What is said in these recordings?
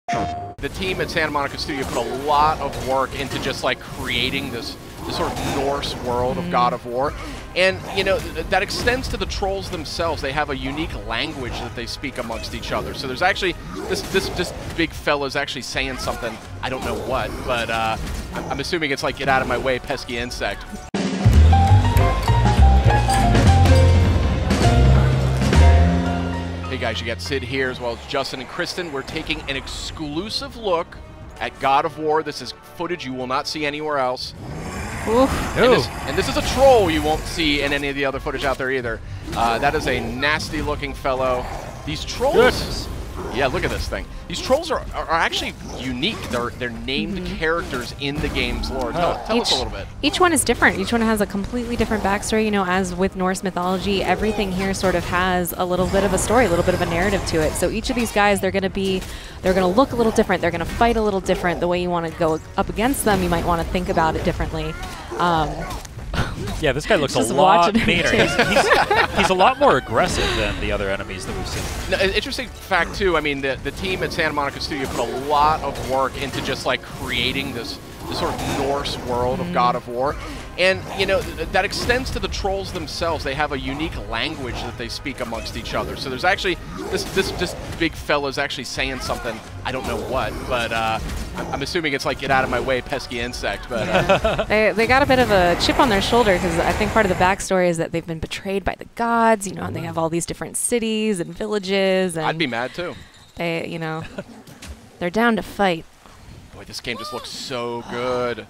The team at Santa Monica Studio put a lot of work into just like creating this sort of Norse world of God of War. And, you know, that extends to the trolls themselves. They have a unique language that they speak amongst each other. So there's actually, this big fella's actually saying something, I don't know what, but I'm assuming it's like, get out of my way, pesky insect. Hey guys, you got Sid here as well as Justin and Kristen. We're taking an exclusive look at God of War. This is footage you will not see anywhere else. And this is a troll you won't see in any of the other footage out there either. That is a nasty looking fellow. These trolls, yeah, look at this thing. These trolls are actually unique. They're named characters in the game's lore. Tell us a little bit. Each one is different. Each one has a completely different backstory. You know, as with Norse mythology, everything here sort of has a little bit of a story, a little bit of a narrative to it. So each of these guys, they're going to look a little different. They're going to fight a little different. The way you want to go up against them, you might want to think about it differently. Yeah, this guy looks a lot meaner. He's a lot more aggressive than the other enemies that we've seen. Now, interesting fact, too, I mean, the team at Santa Monica Studio put a lot of work into just, like, creating this sort of Norse world of God of War. And, you know, that extends to the trolls themselves. They have a unique language that they speak amongst each other. So there's actually, this big fella's actually saying something, I don't know what, but I'm assuming it's like, get out of my way, pesky insect. But they got a bit of a chip on their shoulder because I think part of the backstory is that they've been betrayed by the gods, you know, and they have all these different cities and villages. And I'd be mad, too. They, you know, they're down to fight. Boy, this game just looks so good.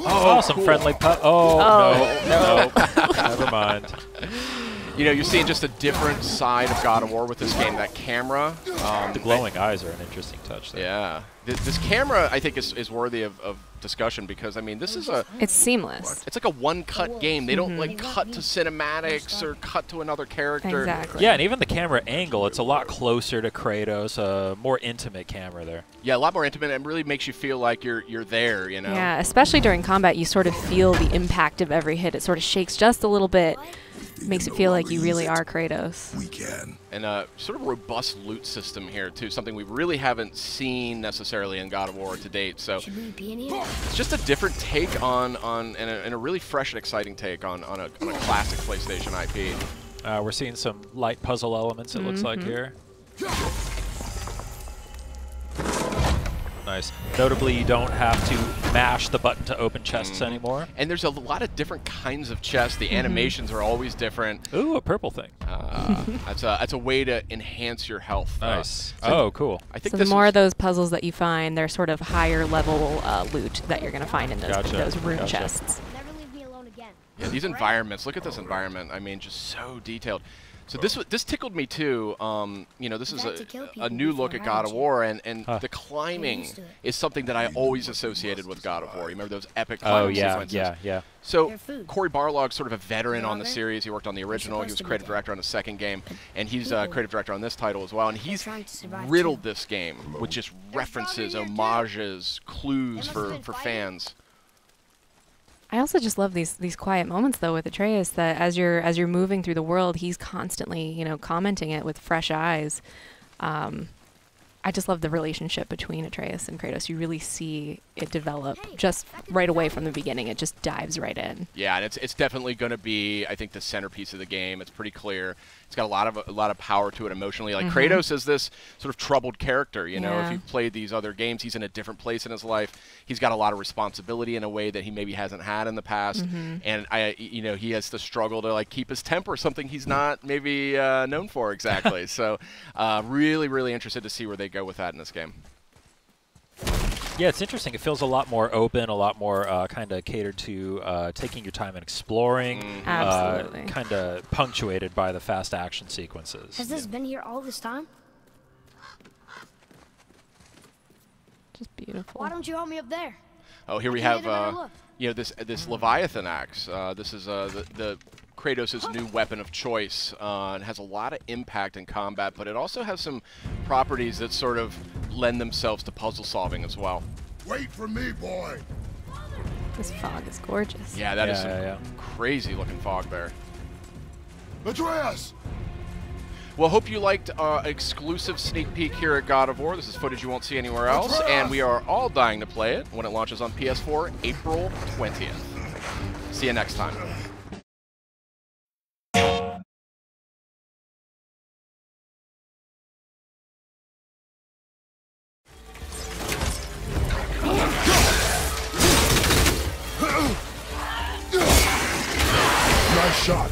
Oh, some friendly pup. No, never mind. You know, you're seeing just a different side of God of War with this game. That camera. The glowing eyes are an interesting touch there. Yeah. This camera, I think, is worthy of discussion because, I mean, this is a... It's seamless. It's like a one-cut game. They don't, like, cut to cinematics or cut to another character. Exactly. Yeah, and even the camera angle, it's a lot closer to Kratos, a more intimate camera there. Yeah, a lot more intimate and really makes you feel like you're there, you know? Yeah, especially during combat, you sort of feel the impact of every hit. It sort of shakes just a little bit. Makes it feel like you really are Kratos. We can. And a sort of robust loot system here, too, something we really haven't seen necessarily in God of War to date. So it's just a different take and a really fresh and exciting take on a classic PlayStation IP. We're seeing some light puzzle elements, it looks like here. Nice. Notably, you don't have to mash the button to open chests anymore. And there's a lot of different kinds of chests. The animations are always different. Ooh, a purple thing. That's a way to enhance your health. Nice. So Cool. I think So the more of those puzzles that you find, they're sort of higher level loot that you're going to find in those rune chests. Never leave me alone again. Yeah, these environments. Look at this environment. I mean, just so detailed. So this tickled me too. You know, this is a new look at God of War, and the climbing is something that I always associated with God of War. You remember those epic climbing sequences? Yeah. So Cory Barlog's sort of a veteran on the series. He worked on the original. He was creative director on the second game, and he's creative director on this title as well. And he's riddled this game with just references, homages, clues for fans. I also just love these quiet moments though with Atreus, that as you're moving through the world, he's constantly, you know, commenting it with fresh eyes. I just love the relationship between Atreus and Kratos. You really see it develop just right away from the beginning. It just dives right in. Yeah, and it's definitely going to be, I think, the centerpiece of the game. It's pretty clear. It's got a lot of power to it emotionally. Like Kratos is this sort of troubled character. You know, if you've played these other games, he's in a different place in his life. He's got a lot of responsibility in a way that he maybe hasn't had in the past. And you know, he has to struggle to like keep his temper, something he's not maybe known for exactly. So, really interested to see where they go with that in this game. Yeah, it's interesting. It feels a lot more open, a lot more kind of catered to taking your time and exploring. Absolutely. Kind of punctuated by the fast action sequences. Has this been here all this time? Just beautiful. Why don't you help me up there? Oh, here we have you know, this Leviathan axe. This is the Kratos' new weapon of choice. It has a lot of impact in combat, but it also has some properties that sort of lend themselves to puzzle solving as well. Wait for me, boy. This fog is gorgeous. Yeah, that is some crazy looking fog there. Atreus! Well, hope you liked exclusive sneak peek here at God of War. This is footage you won't see anywhere else, and we are all dying to play it when it launches on PS4, April 20th. See you next time. Nice shot.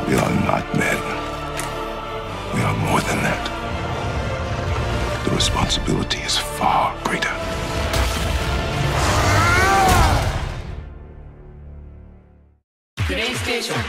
We are not men. We are more than that. The responsibility is far greater. Today's station.